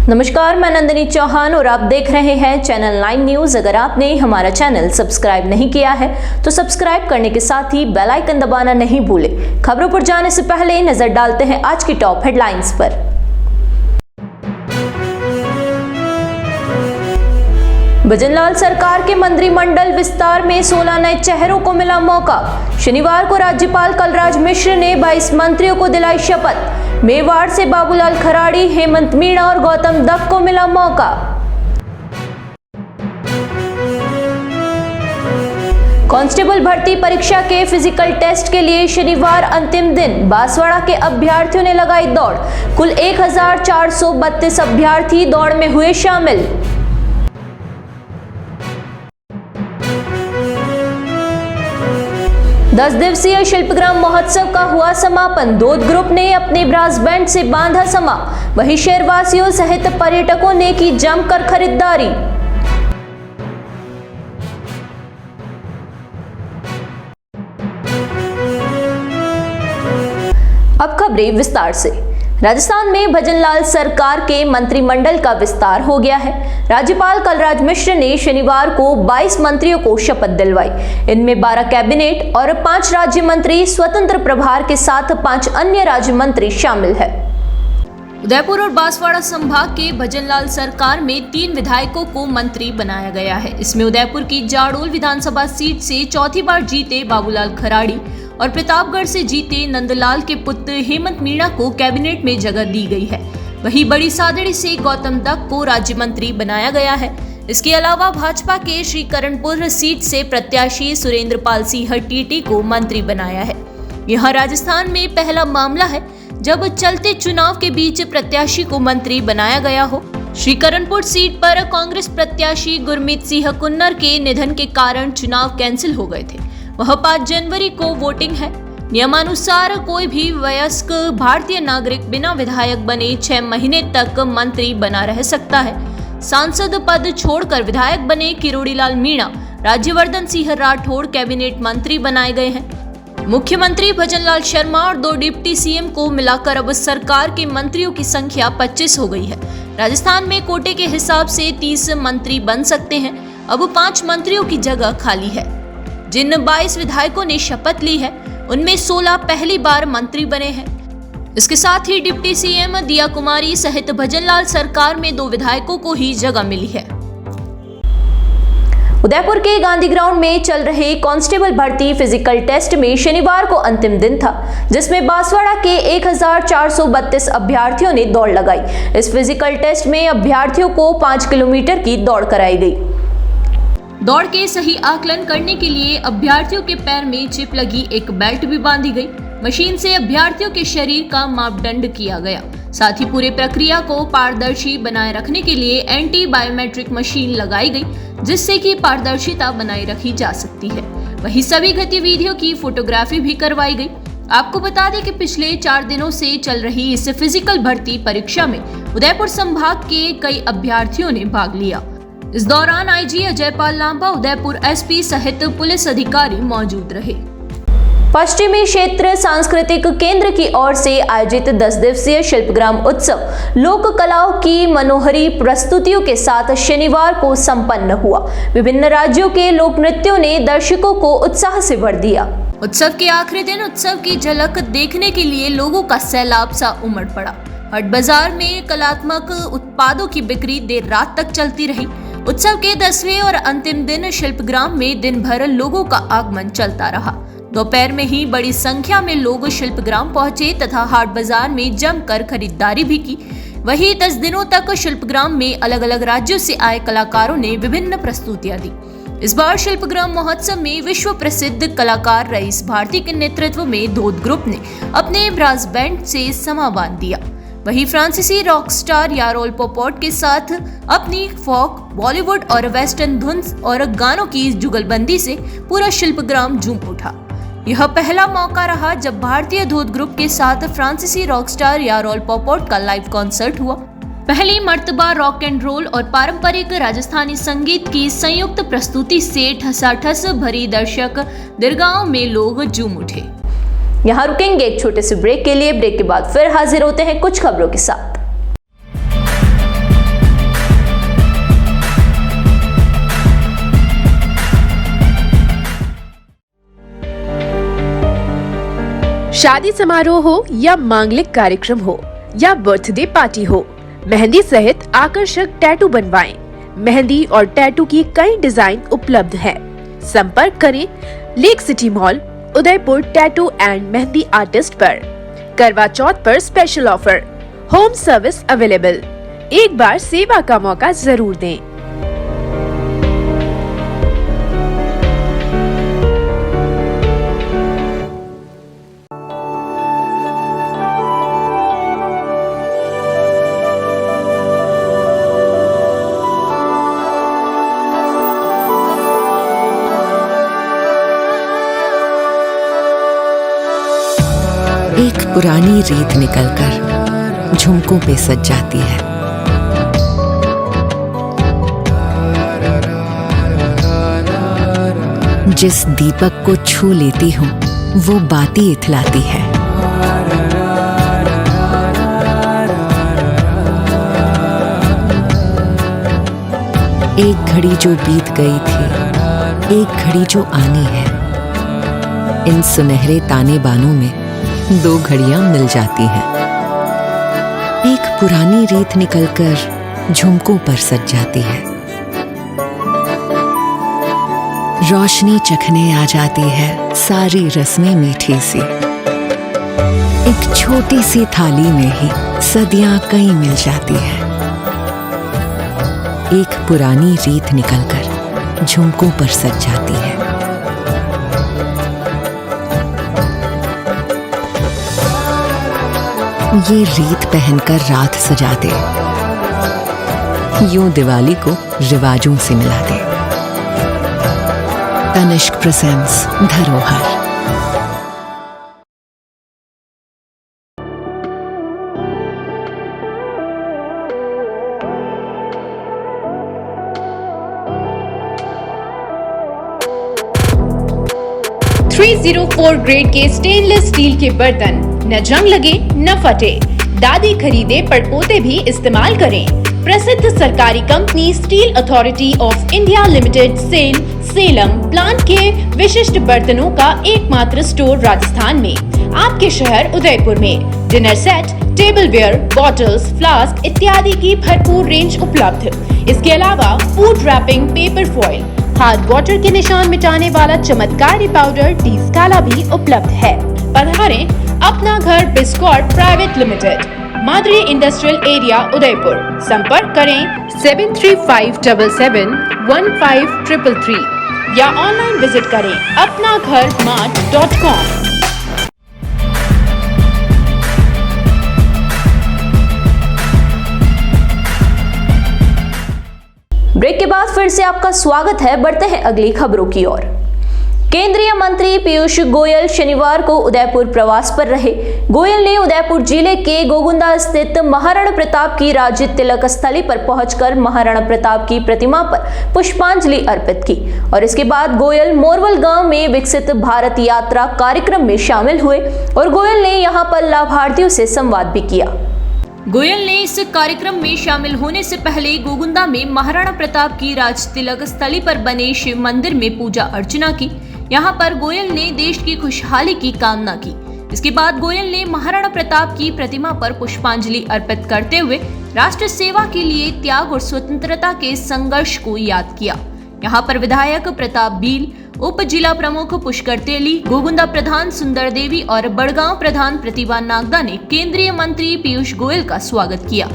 नमस्कार, मैं नंदिनी चौहान और आप देख रहे हैं चैनल 9 न्यूज। अगर आपने हमारा चैनल सब्सक्राइब नहीं किया है तो सब्सक्राइब करने के साथ ही बेल आइकन दबाना नहीं भूलें। खबरों पर जाने से पहले नजर डालते हैं आज की टॉप हेडलाइंस पर। भजनलाल सरकार के मंत्रिमंडल विस्तार में 16 नए चेहरों को मिला मौका। शनिवार को राज्यपाल कलराज मिश्र ने 22 मंत्रियों को दिलाई शपथ। मेवाड़ से बाबूलाल खराड़ी, हेमंत मीणा और गौतम दत्त को मिला मौका। कांस्टेबल भर्ती परीक्षा के फिजिकल टेस्ट के लिए शनिवार अंतिम दिन बांसवाड़ा के अभ्यर्थियों ने लगाई दौड़। कुल 1432 अभ्यर्थी दौड़ में हुए शामिल। दस दिवसीय शिल्पग्राम महोत्सव का हुआ समापन। दूध ग्रुप ने अपने ब्रास बैंड से बांधा समा। वहीं शहरवासियों सहित पर्यटकों ने की जमकर खरीदारी। अब खबरें विस्तार से। राजस्थान में भजनलाल सरकार के मंत्रिमंडल का विस्तार हो गया है। राज्यपाल कलराज मिश्र ने शनिवार को 22 मंत्रियों को शपथ दिलवाई। इनमें 12 कैबिनेट और 5 राज्य मंत्री स्वतंत्र प्रभार के साथ 5 अन्य राज्य मंत्री शामिल है। उदयपुर और बांसवाड़ा संभाग के भजनलाल सरकार में 3 विधायकों को मंत्री बनाया गया है। इसमें उदयपुर की जाडोल विधानसभा सीट से चौथी बार जीते बाबूलाल खराड़ी और प्रतापगढ़ से जीते नंदलाल के पुत्र हेमंत मीणा को कैबिनेट में जगह दी गई है। वहीं बड़ी सादड़ी से गौतम दत्त को राज्य मंत्री बनाया गया है। इसके अलावा भाजपा के श्रीकरणपुर सीट से प्रत्याशी सुरेंद्र पाल सिंह टीटी को मंत्री बनाया है। यह राजस्थान में पहला मामला है जब चलते चुनाव के बीच प्रत्याशी को मंत्री बनाया गया हो। श्रीकरणपुर सीट पर कांग्रेस प्रत्याशी गुरमीत सिंह कुन्नर के निधन के कारण चुनाव कैंसिल हो गए थे। वह 5 जनवरी को वोटिंग है। नियमानुसार कोई भी वयस्क भारतीय नागरिक बिना विधायक बने 6 महीने तक मंत्री बना रह सकता है। सांसद पद छोड़कर विधायक बने किरोड़ीलाल मीणा, राज्यवर्धन सिंह राठौड़ कैबिनेट मंत्री बनाए गए हैं। मुख्यमंत्री भजनलाल शर्मा और 2 डिप्टी सीएम को मिलाकर अब सरकार के मंत्रियों की संख्या 25 हो गई है। राजस्थान में कोटे के हिसाब से 30 मंत्री बन सकते हैं। अब 5 मंत्रियों की जगह खाली है। जिन 22 विधायकों ने शपथ ली है उनमें 16 पहली बार मंत्री बने हैं। इसके साथ ही डिप्टी सीएम दिया कुमारी सहित भजनलाल सरकार में 2 विधायकों को ही जगह मिली है। उदयपुर के गांधी ग्राउंड में चल रहे कांस्टेबल भर्ती फिजिकल टेस्ट में शनिवार को अंतिम दिन था, जिसमें बांसवाड़ा के 1432 अभ्यर्थियों ने दौड़ लगाई। इस फिजिकल टेस्ट में अभ्यर्थियों को 5 किलोमीटर की दौड़ कराई गई। दौड़ के सही आकलन करने के लिए अभ्यर्थियों के पैर में चिप लगी एक बेल्ट भी बांधी गई। मशीन से अभ्यर्थियों के शरीर का मापदंड किया गया। साथ ही पूरे प्रक्रिया को पारदर्शी बनाए रखने के लिए एंटी बायोमेट्रिक मशीन लगाई गई, जिससे कि पारदर्शिता बनाए रखी जा सकती है। वहीं सभी गतिविधियों की फोटोग्राफी भी करवाई गई। आपको बता दें कि पिछले 4 दिनों से चल रही इस फिजिकल भर्ती परीक्षा में उदयपुर संभाग के कई अभ्यर्थियों ने भाग लिया। इस दौरान आईजी अजयपाल लांबा, उदयपुर एसपी सहित पुलिस अधिकारी मौजूद रहे। पश्चिमी क्षेत्र सांस्कृतिक केंद्र की ओर से आयोजित 10 दिवसीय शिल्पग्राम उत्सव लोक कलाओं की मनोहरी प्रस्तुतियों के साथ शनिवार को संपन्न हुआ। विभिन्न राज्यों के लोक नृत्यों ने दर्शकों को उत्साह से भर दिया। उत्सव के आखिरी दिन उत्सव की झलक देखने के लिए लोगों का सैलाब सा उमड़ पड़ा। हाट बाजार में कलात्मक उत्पादों की बिक्री देर रात तक चलती रही। उत्सव के 10वें और अंतिम दिन शिल्पग्राम में दिन भर लोगों का आगमन चलता रहा। दोपहर में ही बड़ी संख्या में लोग शिल्पग्राम पहुंचे तथा हाट बाजार में जमकर खरीदारी भी की। वहीं 10 दिनों तक शिल्पग्राम में अलग अलग राज्यों से आए कलाकारों ने विभिन्न प्रस्तुतियां दी। इस बार शिल्पग्राम महोत्सव में विश्व प्रसिद्ध कलाकार रईस भारती के नेतृत्व में दूध ग्रुप ने अपने ब्रास बैंड से समा बांध दिया। वहीं फ्रांसीसी रॉक स्टार यारोल पोपोट के साथ अपनी फोक, बॉलीवुड और वेस्टर्न धुन और गानों की जुगलबंदी से पूरा शिल्पग्राम झूम उठा। यह पहला मौका रहा जब भारतीय दूध ग्रुप के साथ फ्रांसीसी रॉक स्टार यारोल पोपोट का लाइव कॉन्सर्ट हुआ। पहली मर्तबा रॉक एंड रोल और पारंपरिक राजस्थानी संगीत की संयुक्त प्रस्तुति से ठसाठस भरी दर्शक दरगाहों में लोग झूम उठे। यहाँ रुकेंगे एक छोटे से ब्रेक के लिए। ब्रेक के बाद फिर हाजिर होते हैं कुछ खबरों के साथ। शादी समारोह हो या मांगलिक कार्यक्रम हो या बर्थडे पार्टी हो, मेहंदी सहित आकर्षक टैटू बनवाएं। मेहंदी और टैटू की कई डिजाइन उपलब्ध है। संपर्क करें lake city mall, Udaipur tattoo and mehndi artist पर। करवा चौथ पर special offer, home service available. एक बार सेवा का मौका जरूर दें। एक पुरानी रीत निकलकर झुमकों पे सज जाती है। जिस दीपक को छू लेती हूँ वो बाती इथलाती है। एक घड़ी जो बीत गई थी, एक घड़ी जो आनी है। इन सुनहरे ताने बानों में दो घड़ियां मिल जाती हैं। एक पुरानी रीत निकलकर झुमकों पर सज जाती है। रोशनी चखने आ जाती है सारी रस्में मीठी सी। एक छोटी सी थाली में ही सदियां कई मिल जाती है। एक पुरानी रीत निकलकर झुमकों पर सज जाती है। ये रीत पहनकर रात सजा दे, यूं दिवाली को रिवाजों से मिला दे। तनिष्क प्रेजेंट्स धरोहर। .304 ग्रेड के स्टेनलेस स्टील के बर्तन न जंग लगे न फटे। दादी खरीदे पड़पोते भी इस्तेमाल करें। प्रसिद्ध सरकारी company steel authority of India limited Salem plant के विशिष्ट बर्तनों का एकमात्र स्टोर राजस्थान में, आपके शहर उदयपुर में। Dinner set, tableware, bottles, flask इत्यादि की भरपूर रेंज उपलब्ध। इसके अलावा food wrapping, paper foil, hard water के निशान मिटाने वाला चमत्कारी पाउडर टी स्काला भी उपलब्ध है। पधारें अपना घर Biscot private limited, Madri industrial area Udaipur. संपर्क करें 7357715333 या ऑनलाइन विजिट करें apnagharmart.com। ब्रेक के बाद फिर से आपका स्वागत है। बढ़ते हैं अगली खबरों की ओर। केंद्रीय मंत्री पीयूष गोयल शनिवार को उदयपुर प्रवास पर रहे। गोयल ने उदयपुर जिले के गोगुंदा स्थित महाराणा प्रताप की राज्य तिलक स्थली पर पहुंचकर महाराणा प्रताप की प्रतिमा पर पुष्पांजलि अर्पित की और इसके बाद गोयल मोरवल गांव में विकसित भारत यात्रा कार्यक्रम में शामिल हुए और गोयल ने यहां पर लाभार्थियों से संवाद भी किया। गोयल ने इस कार्यक्रम में शामिल होने से पहले गोगुंदा में महाराणा प्रताप की राज तिलक स्थली पर बने शिव मंदिर में पूजा अर्चना की। यहाँ पर गोयल ने देश की खुशहाली की कामना की। इसके बाद गोयल ने महाराणा प्रताप की प्रतिमा पर पुष्पांजलि अर्पित करते हुए राष्ट्र सेवा के लिए त्याग और स्वतंत्रता के संघर्ष को याद किया। यहाँ पर विधायक प्रताप बील, उप जिला प्रमुख पुष्कर तेली, गोगुंदा प्रधान सुंदर देवी और बड़गांव प्रधान प्रतिभा नागदा ने केंद्रीय मंत्री पीयूष गोयल का स्वागत किया।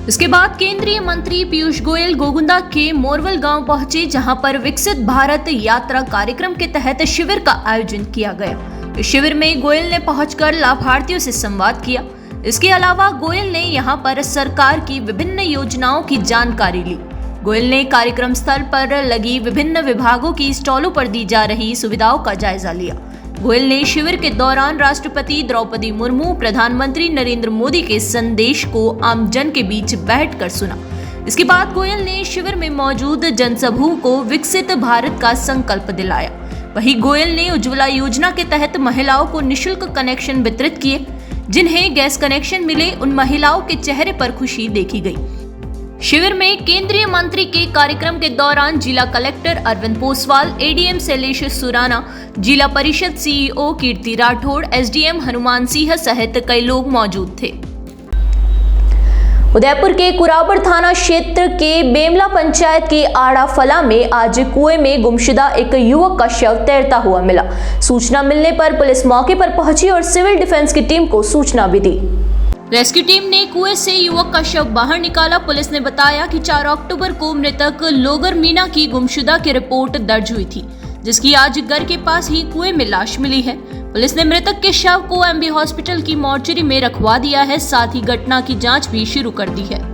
इसके बाद केंद्रीय मंत्री पीयूष गोयल गोगुंदा के मोरवल गांव पहुंचे, जहां पर विकसित भारत यात्रा कार्यक्रम के तहत शिविर का आयोजन किया गया। इस शिविर में गोयल ने पहुंचकर लाभार्थियों से संवाद किया। इसके अलावा गोयल ने यहां पर सरकार की विभिन्न योजनाओं की जानकारी ली। गोयल ने कार्यक्रम स्थल पर लगी विभिन्न विभागों की स्टॉलों पर दी जा रही सुविधाओं का जायजा लिया। गोयल ने शिविर के दौरान राष्ट्रपति द्रौपदी मुर्मू, प्रधानमंत्री नरेंद्र मोदी के संदेश को आमजन के बीच बैठकर सुना। इसके बाद गोयल ने शिविर में मौजूद जनसमूह को विकसित भारत का संकल्प दिलाया। वहीं गोयल ने उज्ज्वला योजना के तहत महिलाओं को निःशुल्क कनेक्शन वितरित किए। जिन्हें गैस कनेक्शन मिले उन महिलाओं के चेहरे पर खुशी देखी गई। शिविर में केंद्रीय मंत्री के कार्यक्रम के दौरान जिला कलेक्टर अरविंद पोसवाल, एडीएम शैलेश सुराना, जिला परिषद सीईओ कीर्ति राठौड़, एसडीएम हनुमान सिंह सहित कई लोग मौजूद थे। उदयपुर के कुराबड़ थाना क्षेत्र के बेमला पंचायत के आड़ाफला में आज कुएं में गुमशुदा एक युवक का शव तैरता हुआ मिला। सूचना मिलने पर पुलिस मौके पर पहुंची और सिविल डिफेंस की टीम को सूचना भी दी। रेस्क्यू टीम ने कुएं से युवक का शव बाहर निकाला। पुलिस ने बताया कि 4 अक्टूबर को मृतक लोगर मीना की गुमशुदा की रिपोर्ट दर्ज हुई थी, जिसकी आज घर के पास ही कुएं में लाश मिली है। पुलिस ने मृतक के शव को एमबी हॉस्पिटल की मोर्चरी में रखवा दिया है। साथ ही घटना की जांच भी शुरू कर दी है।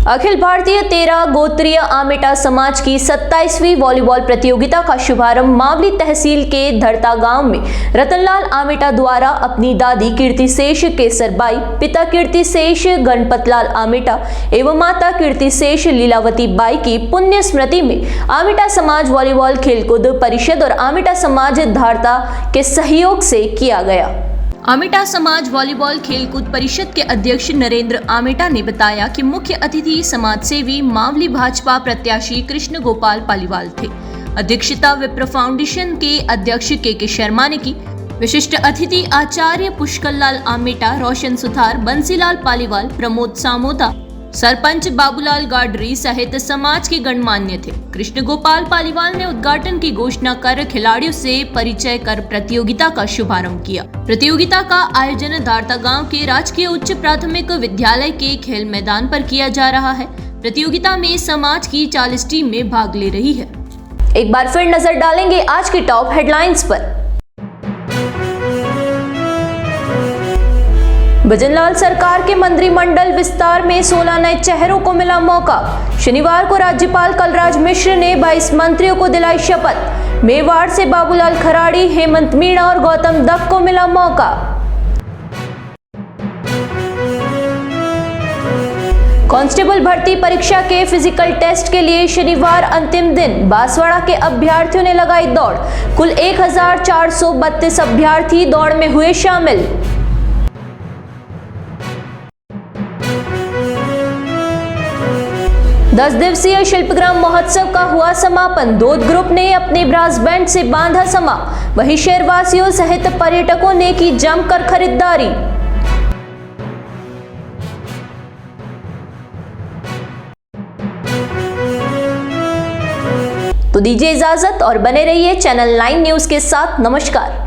अखिल भारतीय 13 गोत्रीय आमेटा समाज की 27वीं वॉलीबॉल प्रतियोगिता का शुभारंभ मावली तहसील के धरता गांव में रतनलाल आमेटा द्वारा अपनी दादी कीर्तिशेष केसरबाई, पिता कीर्तिशेष गणपतलाल आमेटा एवं माता कीर्तिशेष लीलावती बाई की पुण्य स्मृति में आमेटा समाज वॉलीबॉल खेलकूद परिषद और आमेटा समाज धारता के सहयोग से किया गया। आमेटा समाज वॉलीबॉल खेलकूद परिषद के अध्यक्ष नरेंद्र आमेटा ने बताया कि मुख्य अतिथि समाज सेवी मावली भाजपा प्रत्याशी कृष्ण गोपाल पालीवाल थे। अध्यक्षता विप्र फाउंडेशन के अध्यक्ष के शर्मा ने की। विशिष्ट अतिथि आचार्य पुष्करलाल आमेटा, रोशन सुथार, बंसीलाल पालीवाल, प्रमोद सामोता, सरपंच बाबूलाल गाडरी सहित समाज के गणमान्य थे। कृष्ण गोपाल पालीवाल ने उद्घाटन की घोषणा कर खिलाड़ियों से परिचय कर प्रतियोगिता का शुभारंभ किया। प्रतियोगिता का आयोजन धारता गांव के राजकीय उच्च प्राथमिक विद्यालय के खेल मैदान पर किया जा रहा है। प्रतियोगिता में समाज की 40 टीमें भाग ले रही है। एक बार फिर नजर डालेंगे आज की टॉप हेडलाइंस पर। भजनलाल सरकार के मंत्रिमंडल विस्तार में 16 नए चेहरों को मिला मौका। शनिवार को राज्यपाल कलराज मिश्र ने 22 मंत्रियों को दिलाई शपथ। मेवाड़ से बाबूलाल खराड़ी, हेमंत मीणा और गौतम दत्त को मिला मौका। कांस्टेबल भर्ती परीक्षा के फिजिकल टेस्ट के लिए शनिवार अंतिम दिन बांसवाड़ा के अभ्यर्थियों ने लगाई दौड़। कुल 1432 अभ्यर्थी दौड़ में हुए शामिल। दस दिवसीय शिल्पग्राम महोत्सव का हुआ समापन। दूध ग्रुप ने अपने ब्रास बैंड से बांधा समा। वहीं शहरवासियों सहित पर्यटकों ने की जमकर खरीदारी। तो दीजिए इजाजत और बने रहिए चैनल 9 न्यूज के साथ। नमस्कार।